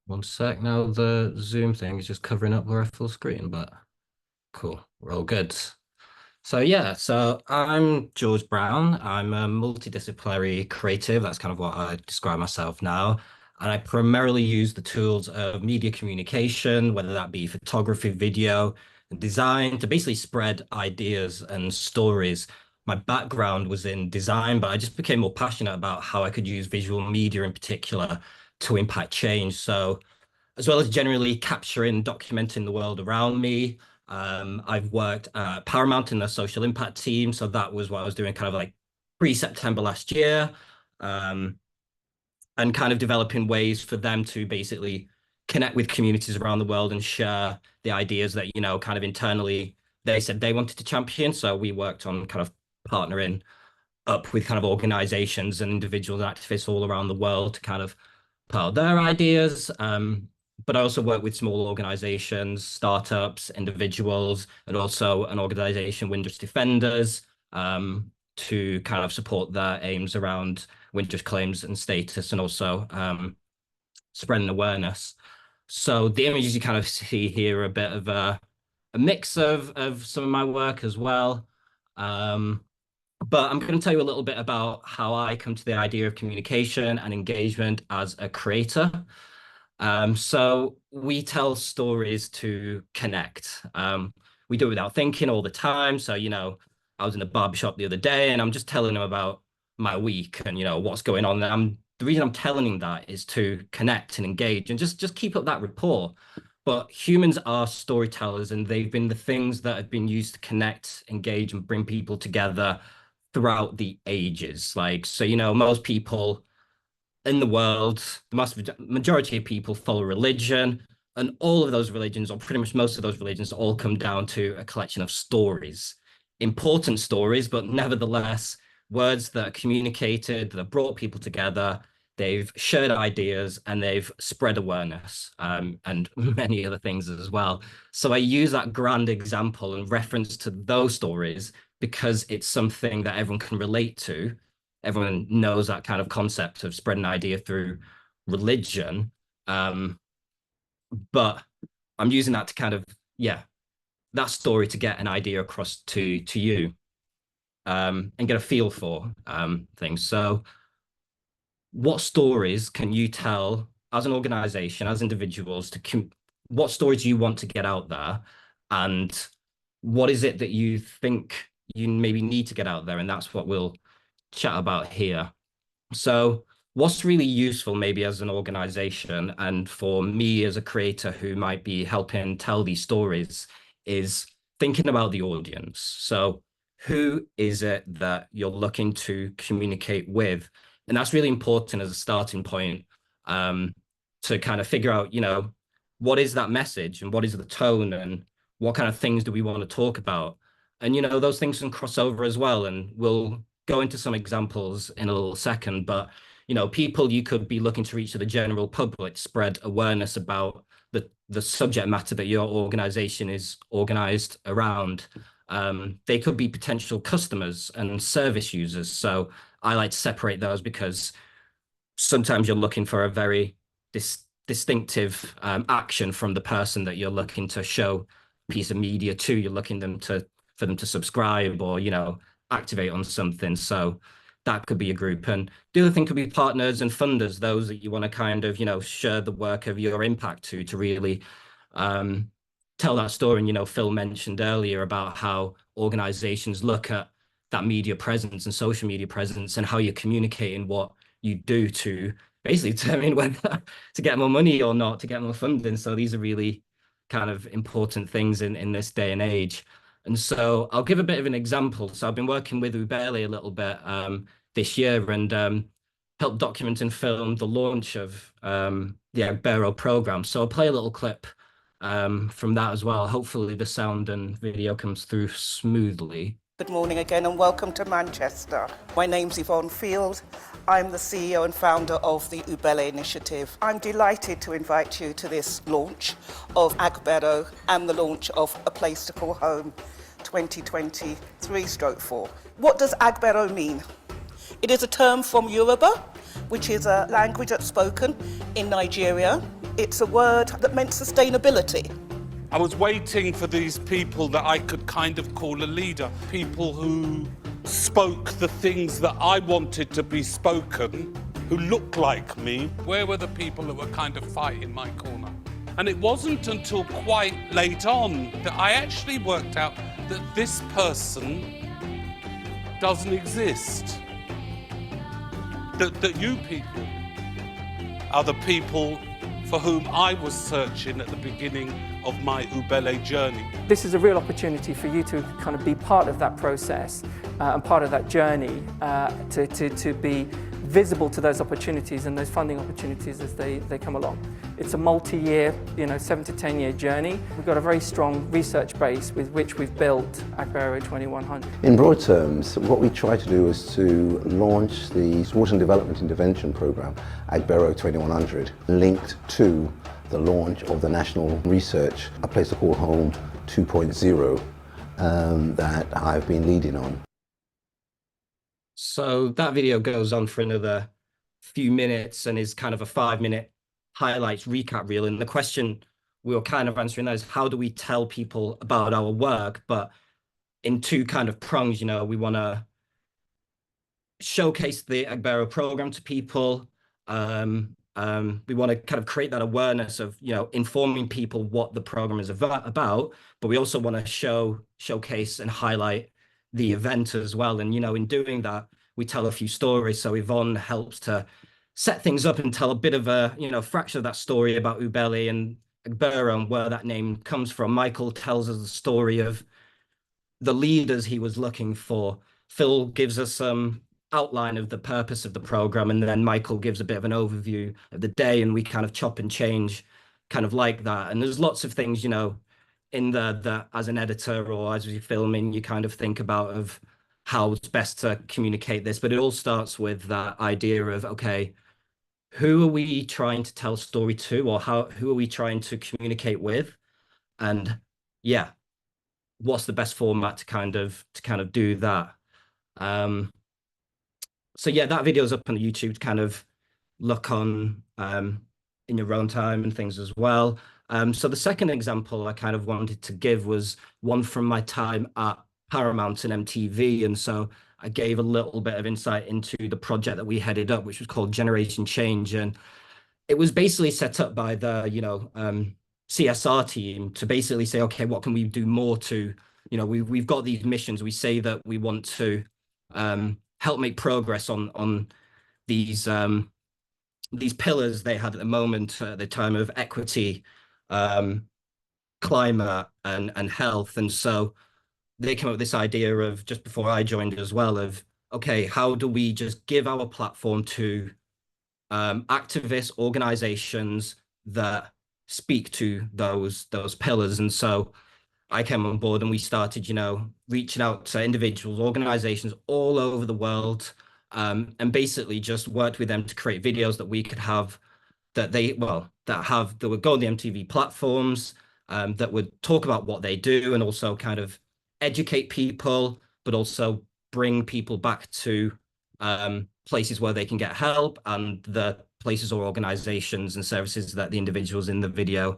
One sec. Now the Zoom thing is just covering up our full screen, but cool. We're all good. So yeah, so I'm George Brown. I'm a multidisciplinary creative. That's kind of what I describe myself now. And I primarily use the tools of media communication, whether that be photography, video, and design, to basically spread ideas and stories. My background was in design, but I just became more passionate about how I could use visual media in particular to impact change. So as well as generally capturing, documenting the world around me, I've worked at Paramount in the social impact team. So that was what I was doing kind of like pre-September last year, and kind of developing ways for them to basically connect with communities around the world and share the ideas that, kind of internally they said they wanted to champion. So we worked on kind of partnering up with kind of organizations and individuals and activists all around the world to kind of put out their ideas. But I also work with small organizations, startups, individuals, and also an organization, Windrush Defenders, to kind of support their aims around Windrush claims and status, and also spreading awareness. So the images you kind of see here are a bit of a mix of some of my work as well. But I'm going to tell you a little bit about how I come to the idea of communication and engagement as a creator. So we tell stories to connect. We do it without thinking all the time. So, I was in a barbershop the other day and I'm just telling them about my week and, what's going on. And the reason I'm telling them that is to connect and engage and just keep up that rapport. But humans are storytellers, and they've been the things that have been used to connect, engage, and bring people together throughout the ages. Like, so, most people in the world, the majority of people follow religion, and all of those religions, or pretty much most of those religions, all come down to a collection of stories, important stories, but nevertheless, words that are communicated, that have brought people together. They've shared ideas and they've spread awareness, and many other things as well. So I use that grand example and reference to those stories because it's something that everyone can relate to. Everyone knows that kind of concept of spreading an idea through religion. But I'm using that to kind of, that story to get an idea across to you, and get a feel for things. So what stories can you tell as an organization, as individuals, what stories do you want to get out there? And what is it that you think you maybe need to get out there? And that's what we'll chat about here. So what's really useful maybe as an organization and for me as a creator who might be helping tell these stories is thinking about the audience. So who is it that you're looking to communicate with? And that's really important as a starting point, to kind of figure out, what is that message and what is the tone and what kind of things do we want to talk about? And, those things can cross over as well. And we'll go into some examples in a little second, but, people you could be looking to reach to the general public, spread awareness about the subject matter that your organization is organized around. They could be potential customers and service users. So I like to separate those because sometimes you're looking for a very distinctive action from the person that you're looking to show a piece of media to. You're looking for them to subscribe or, activate on something. So that could be a group. And the other thing could be partners and funders, those that you want to kind of, share the work of your impact to really tell that story. And, Phil mentioned earlier about how organizations look at that media presence and social media presence and how you're communicating what you do to basically determine whether to get more money or not, to get more funding. So these are really kind of important things in this day and age. And so I'll give a bit of an example. So I've been working with Ubele a little bit this year and helped document and film the launch of the Agbero program. So I'll play a little clip from that as well. Hopefully the sound and video comes through smoothly. Good morning again and welcome to Manchester. My name's Yvonne Field. I'm the CEO and founder of the Ubele Initiative. I'm delighted to invite you to this launch of Agbero and the launch of A Place to Call Home 2023/4. What does Agbero mean? It is a term from Yoruba, which is a language that's spoken in Nigeria. It's a word that meant sustainability. I was waiting for these people that I could kind of call a leader, people who spoke the things that I wanted to be spoken, who looked like me. Where were the people that were kind of fighting my corner? And it wasn't until quite late on that I actually worked out that this person doesn't exist. That you people are the people for whom I was searching at the beginning of my Ubele journey. This is a real opportunity for you to kind of be part of that process and part of that journey to be visible to those opportunities and those funding opportunities as they come along. It's a multi-year, 7 to 10 year journey. We've got a very strong research base with which we've built Agbero 2100. In broad terms, what we try to do is to launch the Sport and Development Intervention Programme, Agbero 2100, linked to the launch of the national research, A Place to Call Home 2.0, that I've been leading on. So that video goes on for another few minutes and is kind of a 5-minute highlights recap reel. And the question we were kind of answering there is, how do we tell people about our work? But in two kind of prongs, we want to showcase the Agbero program to people. We want to kind of create that awareness of, informing people what the program is about, but we also want to showcase and highlight the event as well. And, in doing that, we tell a few stories. So Yvonne helps to set things up and tell a bit of a, fraction of that story about Ubele and Agbero and where that name comes from. Michael tells us the story of the leaders he was looking for. Phil gives us some outline of the purpose of the program, and then Michael gives a bit of an overview of the day, and we kind of chop and change kind of like that. And there's lots of things, in that as an editor or as you're filming, you kind of think about of how it's best to communicate this. But it all starts with that idea of, okay, who are we trying to tell a story to, or who are we trying to communicate with? And yeah, what's the best format to kind of do that? So yeah, that video's up on the YouTube to kind of look on in your own time and things as well. So the second example I kind of wanted to give was one from my time at Paramount and MTV. And so I gave a little bit of insight into the project that we headed up, which was called Generation Change. And it was basically set up by the, CSR team to basically say, okay, what can we do more to, we've got these missions. We say that we want to help make progress on these pillars they had at the moment at the time of equity, climate and health. And so they came up with this idea of, just before I joined as well, of, okay, how do we just give our platform to activist organizations that speak to those pillars? And so I came on board and we started, reaching out to individuals, organizations all over the world, and basically just worked with them to create videos that we could have that would go on the MTV platforms, that would talk about what they do and also kind of educate people, but also bring people back to places where they can get help and the places or organizations and services that the individuals in the video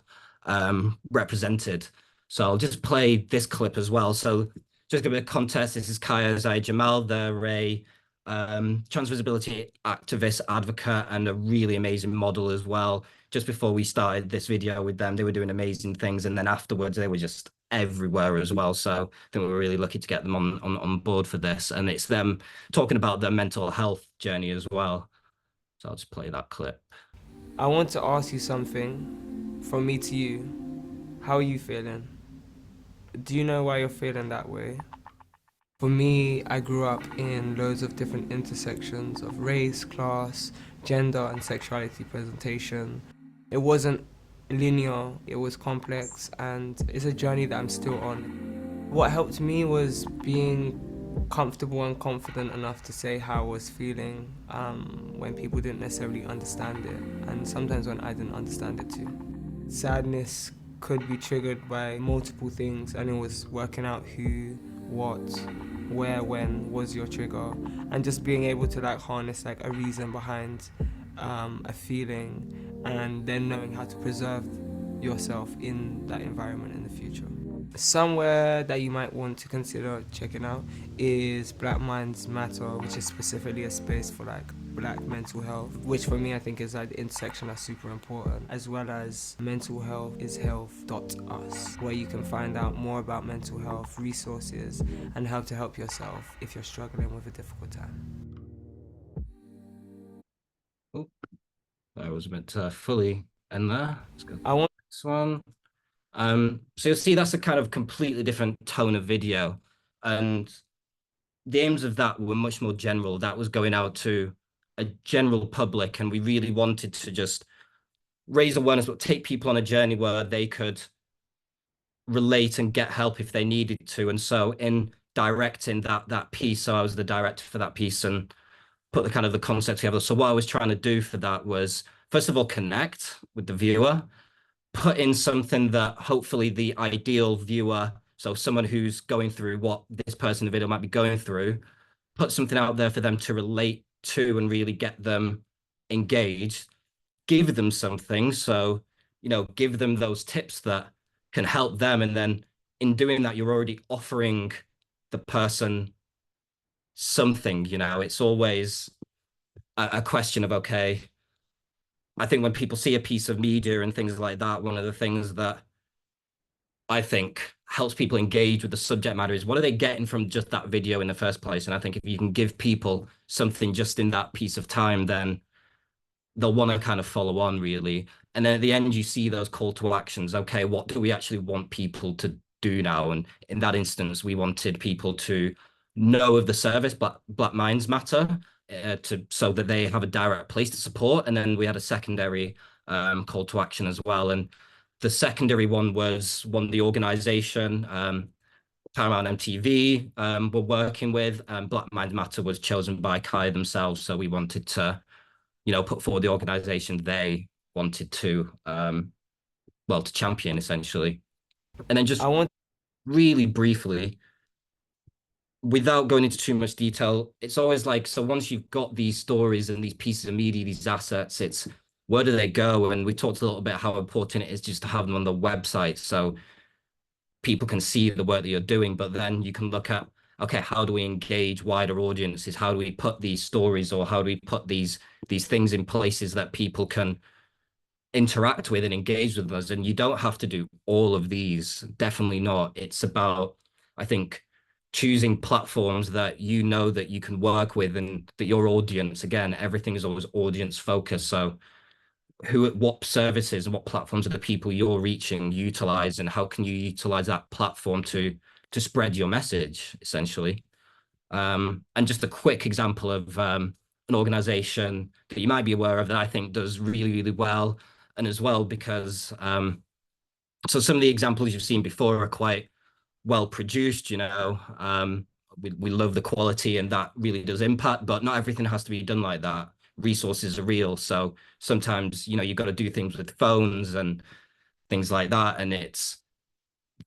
represented. So I'll just play this clip as well. So just a bit of context, this is Kaya Zai Jamal. They're a trans visibility activist, advocate, and a really amazing model as well. Just before we started this video with them, they were doing amazing things. And then afterwards, they were just everywhere as well. So I think we were really lucky to get them on board for this. And it's them talking about their mental health journey as well. So I'll just play that clip. I want to ask you something from me to you. How are you feeling? Do you know why you're feeling that way? For me, I grew up in loads of different intersections of race, class, gender, and sexuality presentation. It wasn't linear, it was complex, and it's a journey that I'm still on. What helped me was being comfortable and confident enough to say how I was feeling when people didn't necessarily understand it, and sometimes when I didn't understand it too. Sadness could be triggered by multiple things, and it was working out who, what, where, when was your trigger, and just being able to like harness like a reason behind a feeling, and then knowing how to preserve yourself in that environment in the future. Somewhere that you might want to consider checking out is Black Minds Matter, which is specifically a space for like Black mental health, which for me I think is like the intersection that's super important, as well as mentalhealthishealth.us, where you can find out more about mental health resources and how to help yourself if you're struggling with a difficult time. Oh, I was meant to fully end there. Let's go to I want this one. So you'll see that's a kind of completely different tone of video, and the aims of that were much more general. That was going out to a general public, and we really wanted to just raise awareness, but take people on a journey where they could relate and get help if they needed to. And so in directing that piece, so I was the director for that piece and put the kind of the concept together. So what I was trying to do for that was, first of all, connect with the viewer, put in something that hopefully the ideal viewer, so someone who's going through what this person in the video might be going through, put something out there for them to relate to and really get them engaged, give them something. So, give them those tips that can help them. And then in doing that, you're already offering the person something, it's always a question of, okay, I think when people see a piece of media and things like that, one of the things that I think helps people engage with the subject matter is what are they getting from just that video in the first place? And I think if you can give people something just in that piece of time, then they'll want to kind of follow on really. And then at the end, you see those call to actions. Okay, what do we actually want people to do now? And in that instance, we wanted people to know of the service, Black Minds Matter, so that they have a direct place to support. And then we had a secondary call to action as well. And the secondary one was one the organization, Paramount MTV were working with. Black Minds Matter was chosen by Kai themselves. So we wanted to, put forward the organization they wanted to, to champion essentially. And then just really briefly, without going into too much detail, it's always like, so once you've got these stories and these pieces of media, these assets, it's where do they go? And we talked a little bit how important it is just to have them on the website so people can see the work that you're doing. But then you can look at, okay, how do we engage wider audiences? How do we put these stories, or how do we put these things in places that people can interact with and engage with us? And you don't have to do all of these, definitely not. It's about, I think, choosing platforms that that you can work with, and that your audience, again, everything is always audience focused. So what services and what platforms are the people you're reaching utilize, and how can you utilize that platform to spread your message essentially. And just a quick example of an organization that you might be aware of that I think does really, really well, and as well because so some of the examples you've seen before are quite well produced, we love the quality, and that really does impact, but not everything has to be done like that. Resources are real, so sometimes you've got to do things with phones and things like that, and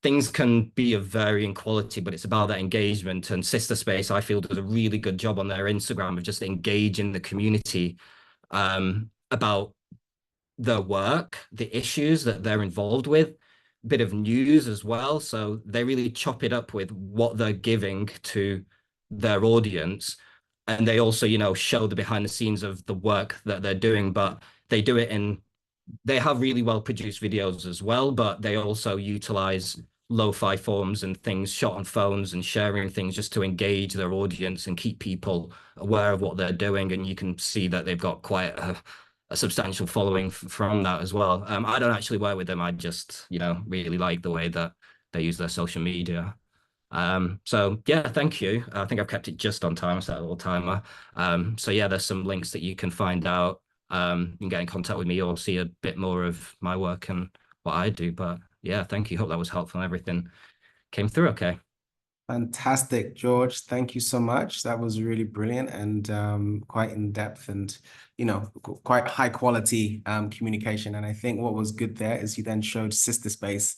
things can be of varying quality, but it's about that engagement. And Sister Space, I feel, does a really good job on their Instagram of just engaging the community about their work, the issues that they're involved with, bit of news as well. So they really chop it up with what they're giving to their audience. And they also, show the behind the scenes of the work that they're doing, but they do it they have really well produced videos as well, but they also utilize lo-fi forms and things shot on phones and sharing things just to engage their audience and keep people aware of what they're doing. And you can see that they've got quite a substantial following from that as well. I don't actually work with them. I just, really like the way that they use their social media. So yeah, thank you. I think I've kept it just on time. I set a little timer. So yeah, there's some links that you can find out. You can get in contact with me or see a bit more of my work and what I do. But yeah, thank you. Hope that was helpful and everything came through okay. Fantastic, George. Thank you so much. That was really brilliant and quite in depth and, quite high quality communication. And I think what was good there is you then showed sister space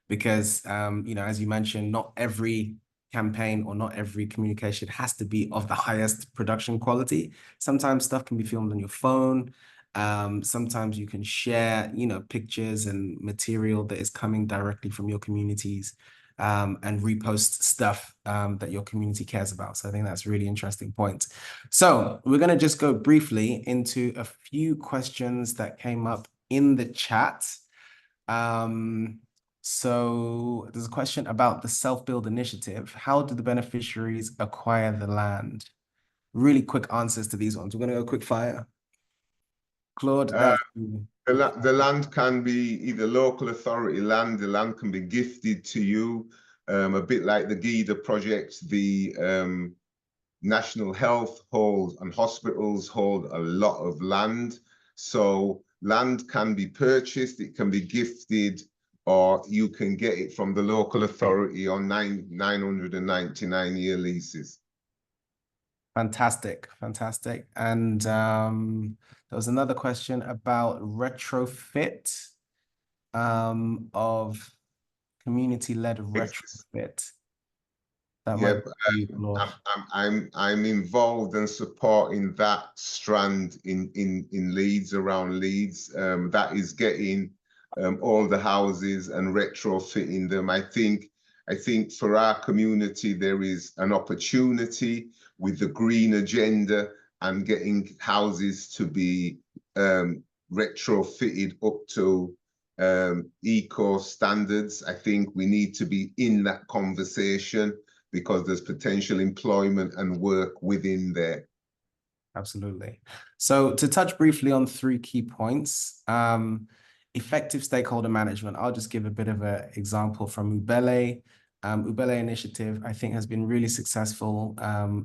because, as you mentioned, not every campaign or not every communication has to be of the highest production quality. Sometimes stuff can be filmed on your phone. Sometimes you can share, pictures and material that is coming directly from your communities and repost stuff that your community cares about. So I think that's a really interesting point. So we're going to just go briefly into a few questions that came up in the chat. So there's a question about the self-build initiative. How do the beneficiaries acquire the land? Really quick answers to these ones. We're going to go quick fire. Claude, the land can be either local authority land, the land can be gifted to you, a bit like the GIDA project. The National Health hold and hospitals hold a lot of land. So land can be purchased, it can be gifted, or you can get it from the local authority on 999-year leases. Fantastic. And there was another question about retrofit of community-led retrofit. That might be I'm involved and supporting that strand in Leeds, around Leeds. That is getting all the houses and retrofitting them. I think for our community there is an opportunity with the green agenda and getting houses to be retrofitted up to eco standards. I think we need to be in that conversation because there's potential employment and work within there. Absolutely. So to touch briefly on 3 key points, effective stakeholder management. I'll just give a bit of an example from Ubele. Ubele initiative, I think, has been really successful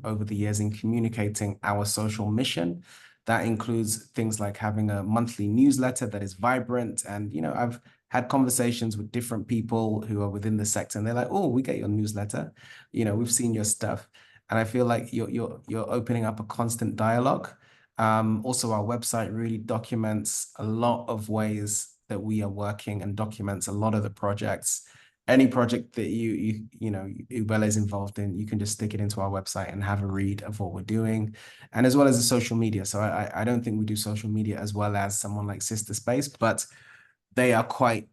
over the years in communicating our social mission. That includes things like having a monthly newsletter that is vibrant. And, I've had conversations with different people who are within the sector, and they're like, "Oh, we get your newsletter. We've seen your stuff." And I feel like you're opening up a constant dialogue. Also, our website really documents a lot of ways that we are working and documents a lot of the projects. Any project that Ubele is involved in, you can just stick it into our website and have a read of what we're doing, and as well as the social media. So I don't think we do social media as well as someone like Sister Space, but they are quite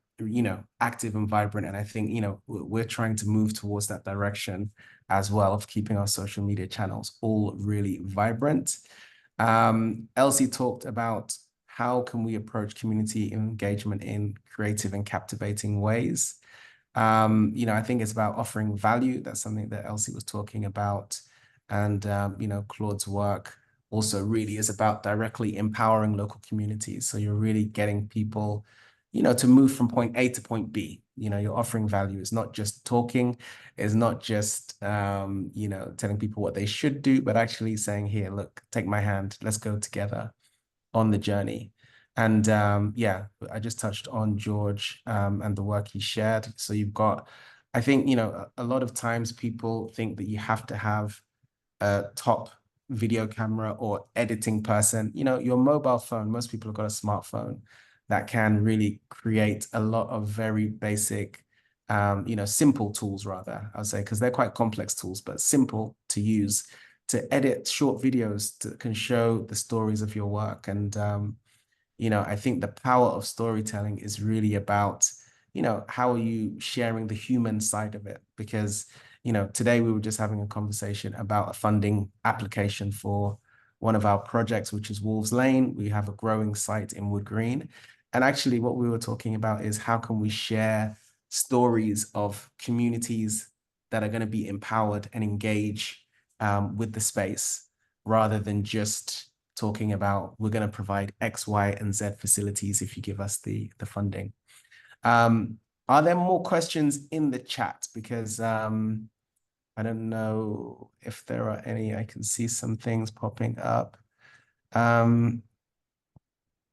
active and vibrant, and I think we're trying to move towards that direction as well, of keeping our social media channels all really vibrant. Elsie talked about how can we approach community engagement in creative and captivating ways. I think it's about offering value. That's something that Elsie was talking about. And, Claude's work also really is about directly empowering local communities. So you're really getting people, to move from point A to point B. You're offering value. It's not just talking. It's not just, telling people what they should do, but actually saying, "Here, look, take my hand. Let's go together on the journey." And yeah, I just touched on George and the work he shared. So you've got, I think, a lot of times people think that you have to have a top video camera or editing person. Your mobile phone, most people have got a smartphone that can really create a lot of very basic, simple tools, rather, I'll say, because they're quite complex tools, but simple to use to edit short videos that can show the stories of your work. And I think the power of storytelling is really about, how are you sharing the human side of it? Because, today we were just having a conversation about a funding application for one of our projects, which is Wolves Lane. We have a growing site in Wood Green. And actually what we were talking about is how can we share stories of communities that are going to be empowered and engage with the space, rather than just talking about we're going to provide X, Y, and Z facilities if you give us the funding. Are there more questions in the chat? Because I don't know if there are any. I can see some things popping up.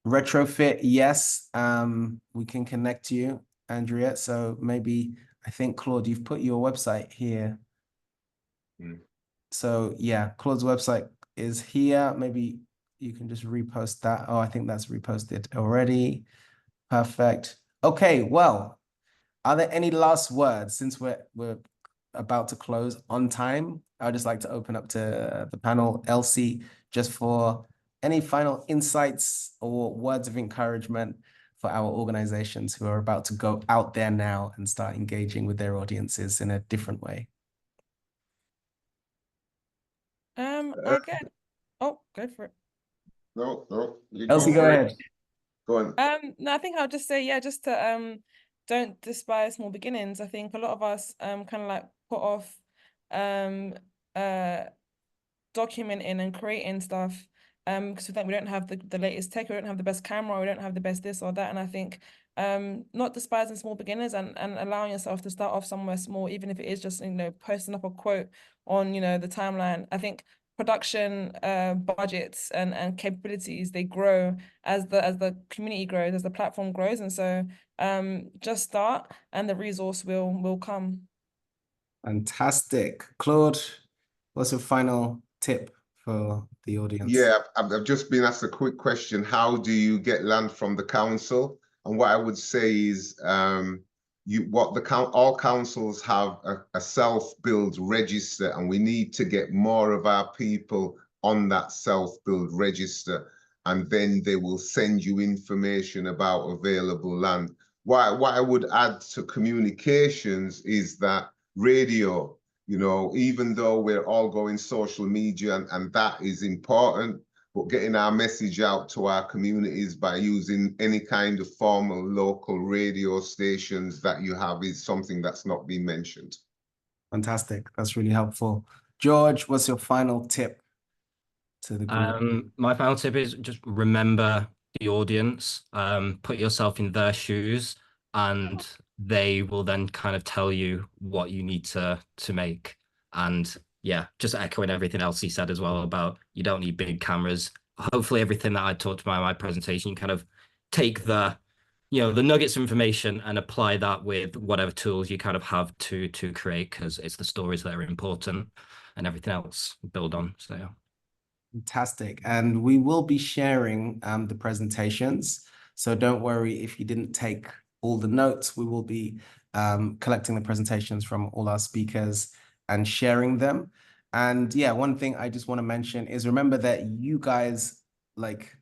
Retrofit, yes. We can connect you, Andrea. So maybe, I think, Claude, you've put your website here. So yeah, Claude's website is here. Maybe you can just repost that. Oh, I think that's reposted already. Perfect. Okay, well, are there any last words since we're about to close on time? I'd just like to open up to the panel. Elsie, just for any final insights or words of encouragement for our organizations who are about to go out there now and start engaging with their audiences in a different way. I get. Oh, go for it. No, you Elsie, go go for it. ahead. Go on. No, I think I'll just say, yeah, just to don't despise small beginnings. I think a lot of us kind of like put off documenting and creating stuff because we think we don't have the latest tech, we don't have the best camera, we don't have the best this or that. And I think not despising small beginners and allowing yourself to start off somewhere small, even if it is just, you know, posting up a quote on, you know, the timeline. I think production budgets and capabilities, they grow as the community grows, as the platform grows. And so just start and the resource will come. Fantastic. Claude, what's your final tip for the audience? Yeah, I've just been asked a quick question. How do you get land from the council? And what I would say is all councils have a self-build register, and we need to get more of our people on that self-build register, and then they will send you information about available land. What I would add to communications is that radio, you know, even though we're all going social media and that is important, but getting our message out to our communities by using any kind of formal local radio stations that you have is something that's not been mentioned. Fantastic. That's really helpful. George, what's your final tip to the group? My final tip is just remember the audience, put yourself in their shoes, and they will then kind of tell you what you need to make. And yeah, just echoing everything else he said as well about you don't need big cameras. Hopefully everything that I talked about in my presentation, you kind of take the, you know, the nuggets of information and apply that with whatever tools you kind of have to create, because it's the stories that are important and everything else build on. So yeah. Fantastic. And we will be sharing the presentations. So don't worry if you didn't take all the notes. We will be collecting the presentations from all our speakers and sharing them. And yeah, one thing I just want to mention is remember that you guys, like,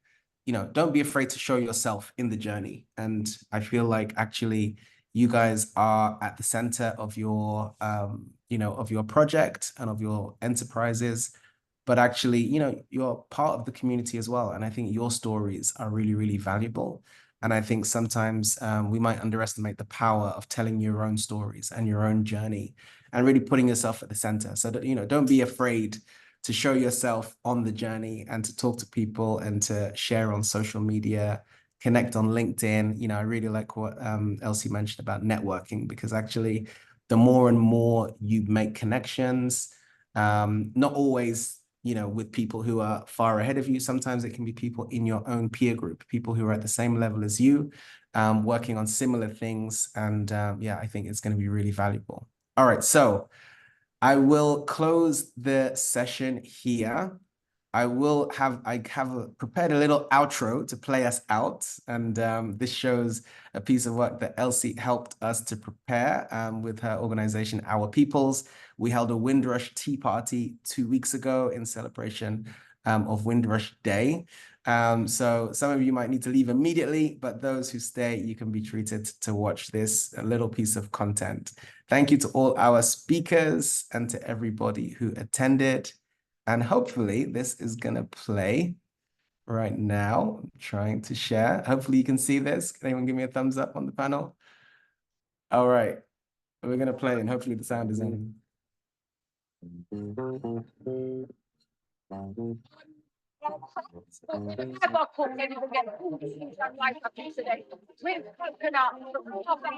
you know, don't be afraid to show yourself in the journey. And I feel like actually you guys are at the center of your, you know, of your project and of your enterprises. But actually, you know, you're part of the community as well. And I think your stories are really, really valuable. And I think sometimes we might underestimate the power of telling your own stories and your own journey and really putting yourself at the center. So that, you know, don't be afraid to show yourself on the journey and to talk to people and to share on social media, connect on LinkedIn. You know, I really like what Elsie mentioned about networking, because actually the more and more you make connections, not always, you know, with people who are far ahead of you. Sometimes it can be people in your own peer group, people who are at the same level as you, working on similar things. And yeah, I think it's going to be really valuable. All right, so I will close the session here. I have prepared a little outro to play us out. And this shows a piece of work that Elsie helped us to prepare with her organization, Our Peoples. We held a Windrush Tea Party 2 weeks ago in celebration of Windrush Day. So some of you might need to leave immediately, but those who stay, you can be treated to watch this little piece of content. Thank you to all our speakers and to everybody who attended. And hopefully this is going to play right now. I'm trying to share. Hopefully you can see this. Can anyone give me a thumbs up on the panel? All right, we're gonna play and hopefully the sound is in. With coconut from top and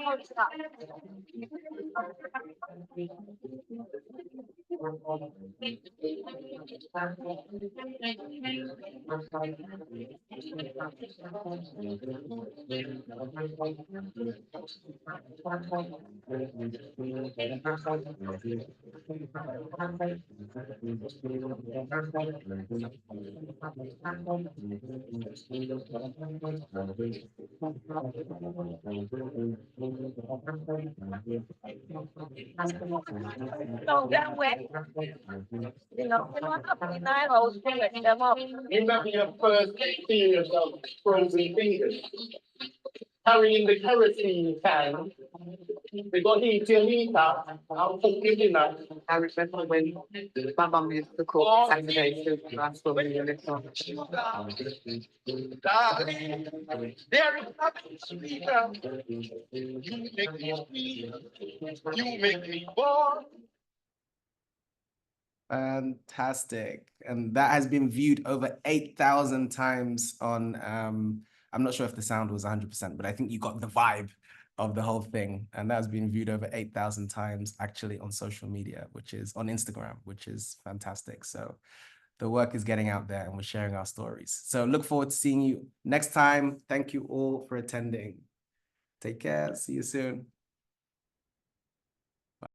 down wet. You know, when I'm up in my house, they let them up. Remember your first experience of frozen fingers? Carrying the kerosene can, they got heat your heater, I'll cook your dinner. I remember when my mum used to cook Saturday soup, that's when we were little. Darling, there is nothing sweeter. You make me sweet, you make me born. Fantastic. And that has been viewed over 8,000 times on, I'm not sure if the sound was 100%, but I think you got the vibe of the whole thing. And that has been viewed over 8,000 times actually on social media, which is on Instagram, which is fantastic. So the work is getting out there and we're sharing our stories. So look forward to seeing you next time. Thank you all for attending. Take care. See you soon.